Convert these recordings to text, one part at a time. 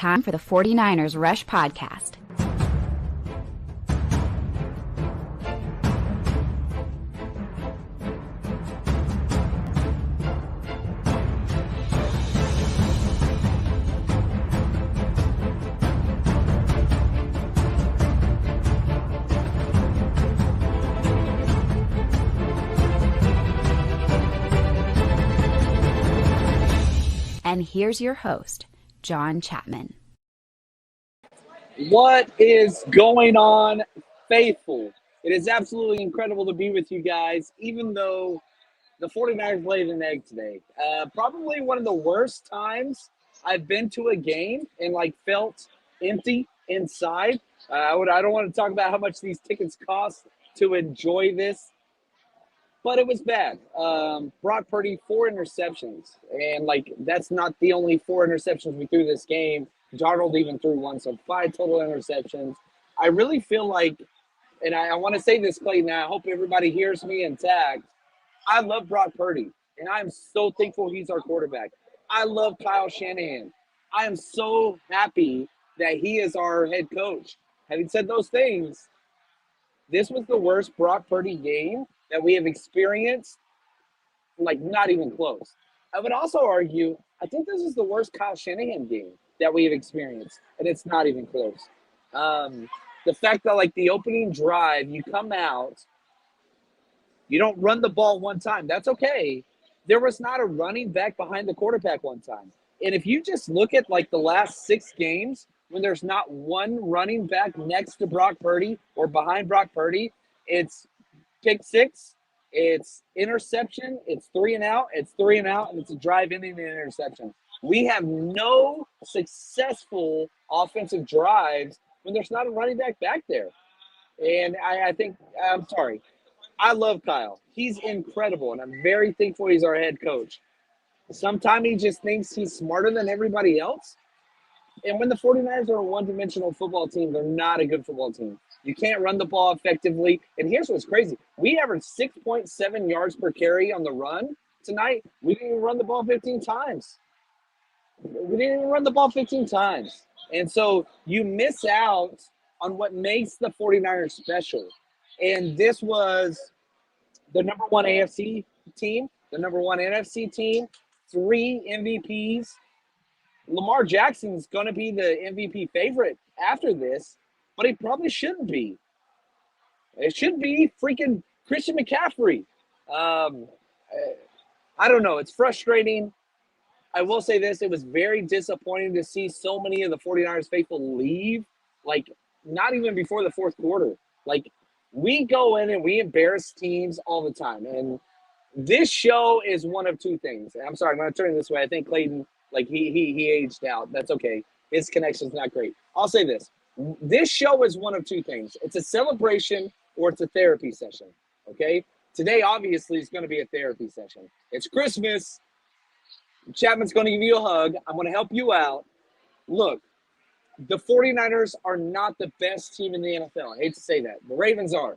Time for the 49ers Rush Podcast. And here's your host, John Chapman. What is going on, faithful? It is absolutely incredible to be with you guys, even though the 49ers laid an egg today. Probably one of the worst times I've been to a game and felt empty inside. I don't want to talk about how much these tickets cost to enjoy this, but it was bad. Brock Purdy, 4 interceptions. And, that's not the only 4 interceptions we threw this game. Darnold even threw 1, so 5 total interceptions. I really feel like, and I want to say this, Clayton, I hope everybody hears me and tagged. I love Brock Purdy, and I'm so thankful he's our quarterback. I love Kyle Shanahan. I am so happy that he is our head coach. Having said those things, this was the worst Brock Purdy game that we have experienced, not even close. I would also argue, I think this is the worst Kyle Shanahan game that we have experienced, and it's not even close. The fact that, the opening drive, you come out, you don't run the ball one time. That's okay. There was not a running back behind the quarterback one time. And if you just look at, the last 6 games, when there's not one running back next to Brock Purdy or behind Brock Purdy, it's pick 6, it's interception, it's 3 and out, it's 3 and out, and it's a drive ending an interception. We have no successful offensive drives when there's not a running back there. And I'm sorry. I love Kyle. He's incredible, and I'm very thankful he's our head coach. Sometimes he just thinks he's smarter than everybody else. And when the 49ers are a one-dimensional football team, they're not a good football team. You can't run the ball effectively. And here's what's crazy. We averaged 6.7 yards per carry on the run tonight. We didn't even run the ball 15 times. And so you miss out on what makes the 49ers special. And this was the number 1 AFC team, the number 1 NFC team, 3 MVPs. Lamar Jackson's going to be the MVP favorite after this, but he probably shouldn't be. It should be freaking Christian McCaffrey. I don't know. It's frustrating. I will say this. It was very disappointing to see so many of the 49ers faithful leave, not even before the fourth quarter. We go in and we embarrass teams all the time. And this show is one of 2 things. I'm sorry, I'm going to turn it this way. I think Clayton, he aged out. That's okay. His connection's not great. I'll say this. This show is one of 2 things. It's a celebration or it's a therapy session, okay? Today, obviously, is going to be a therapy session. It's Christmas. Chapman's going to give you a hug. I'm going to help you out. Look, the 49ers are not the best team in the NFL. I hate to say that. The Ravens are.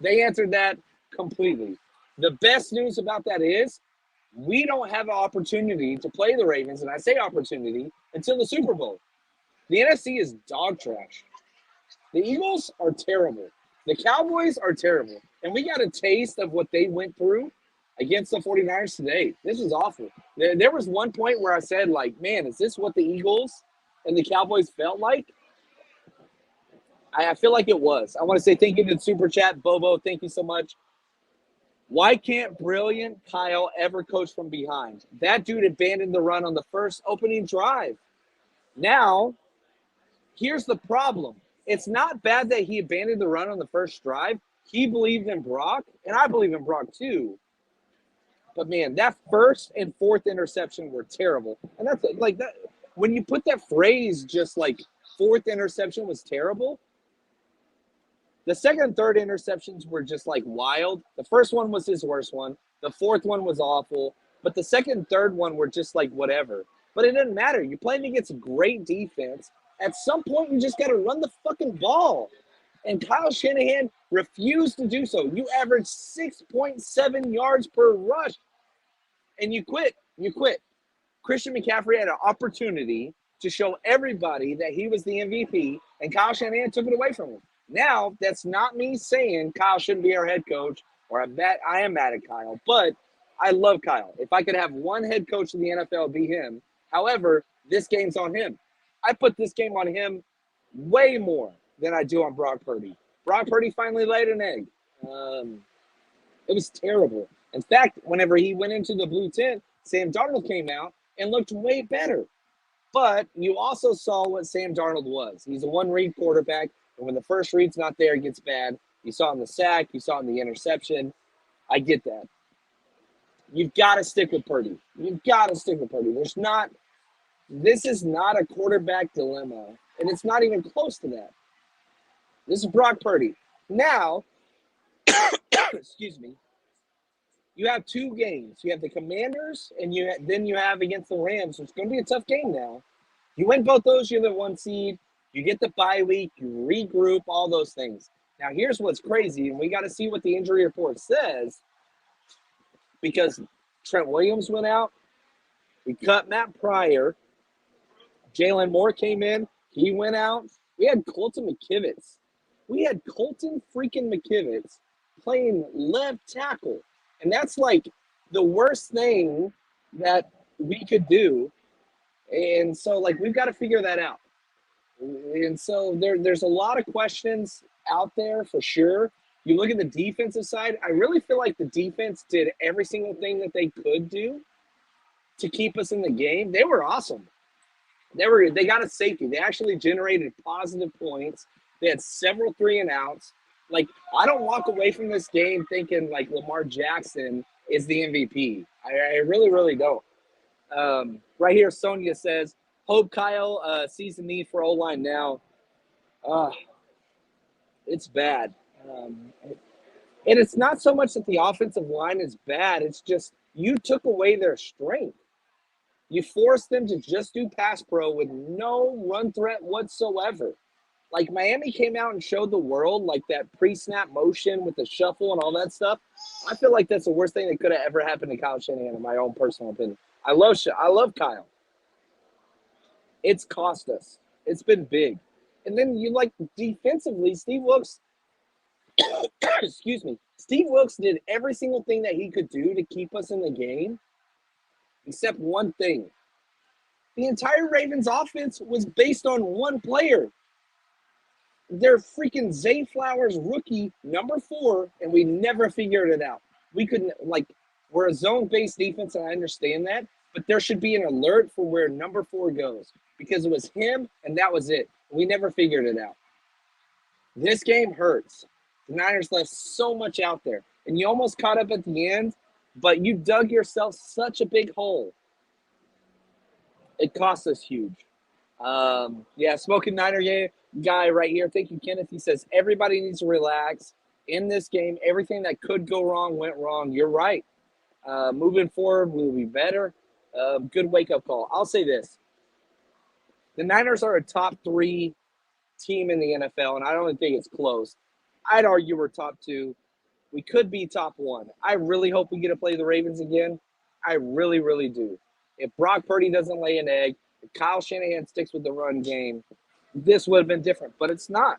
They answered that completely. The best news about that is we don't have an opportunity to play the Ravens, and I say opportunity, until the Super Bowl. The NFC is dog trash. The Eagles are terrible. The Cowboys are terrible. And we got a taste of what they went through against the 49ers today. This is awful. There was one point where I said, man, is this what the Eagles and the Cowboys felt like? I feel like it was. I want to say thank you to the Super Chat. Bobo, thank you so much. Why can't brilliant Kyle ever coach from behind? That dude abandoned the run on the first opening drive. Now, here's the problem. It's not bad that he abandoned the run on the first drive. He believed in Brock, and I believe in Brock too. But, man, that first and fourth interception were terrible. And that's that. When you put that phrase just fourth interception was terrible, the second and third interceptions were just wild. The first one was his worst one. The fourth one was awful. But the second and third one were just whatever. But it doesn't matter. You're playing against a great defense. At some point, you just got to run the fucking ball. And Kyle Shanahan refused to do so. You averaged 6.7 yards per rush. And you quit. Christian McCaffrey had an opportunity to show everybody that he was the MVP, and Kyle Shanahan took it away from him. Now, that's not me saying Kyle shouldn't be our head coach, or I am mad at Kyle, but I love Kyle. If I could have one head coach in the NFL, it'd be him. However, this game's on him. I put this game on him way more than I do on Brock Purdy. Brock Purdy finally laid an egg. It was terrible. In fact, whenever he went into the blue tent, Sam Darnold came out and looked way better. But you also saw what Sam Darnold was. He's a one-read quarterback, and when the first read's not there, it gets bad. You saw in the sack. You saw in the interception. I get that. You've got to stick with Purdy. You've got to stick with Purdy. This is not a quarterback dilemma, and it's not even close to that. This is Brock Purdy. Now, excuse me, you have two games. You have the Commanders, and then you have against the Rams. So it's going to be a tough game now. You win both those, you're the 1 seed. You get the bye week. You regroup, all those things. Now, here's what's crazy, and we got to see what the injury report says, because Trent Williams went out. We cut Matt Pryor. Jalen Moore came in. He went out. We had Colton McKivitz. Playing left tackle. And that's like the worst thing that we could do. And so, like, we've got to figure that out. And so there's a lot of questions out there for sure. You look at the defensive side, I really feel like the defense did every single thing that they could do to keep us in the game. They were awesome. They got a safety. They actually generated positive points. They had several 3-and-outs. Like, I don't walk away from this game thinking like Lamar Jackson is the MVP. I really, really don't. Right here, Sonia says, hope Kyle sees the need for O-line now. It's bad. And it's not so much that the offensive line is bad. It's just you took away their strength. You forced them to just do pass pro with no run threat whatsoever. Like, Miami came out and showed the world, like, that pre-snap motion with the shuffle and all that stuff. I feel like that's the worst thing that could have ever happened to Kyle Shanahan, in my own personal opinion. I love Kyle. It's cost us. It's been big. And then you, like, defensively, Steve Wilks, excuse me, Steve Wilks did every single thing that he could do to keep us in the game, except one thing. The entire Ravens offense was based on one player. They're freaking Zay Flowers rookie, number 4, and we never figured it out. We couldn't, like, we're a zone-based defense, and I understand that, but there should be an alert for where number 4 goes, because it was him, and that was it. We never figured it out. This game hurts. The Niners left so much out there, and you almost caught up at the end, but you dug yourself such a big hole. It cost us huge. Smoking Niner guy right here. Thank you, Kenneth. He says, everybody needs to relax. In this game, everything that could go wrong went wrong. You're right. Moving forward, we'll be better. Good wake-up call. I'll say this. The Niners are a top 3 team in the NFL, and I don't think it's close. I'd argue we're top 2. We could be top 1. I really hope we get to play the Ravens again. I really, really do. If Brock Purdy doesn't lay an egg, if Kyle Shanahan sticks with the run game, this would have been different, but it's not.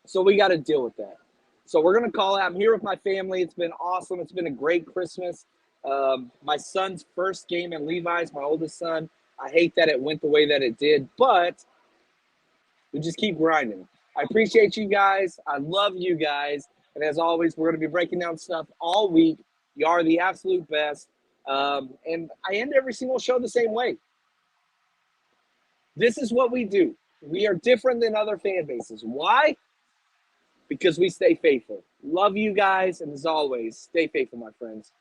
So we got to deal with that. So we're going to call out. I'm here with my family. It's been awesome. It's been a great Christmas. My son's first game in Levi's, my oldest son. I hate that it went the way that it did, but we just keep grinding. I appreciate you guys. I love you guys. And as always, we're going to be breaking down stuff all week. You are the absolute best. And I end every single show the same way. This is what we do. We are different than other fan bases. Why? Because we stay faithful. Love you guys. And as always, stay faithful, my friends.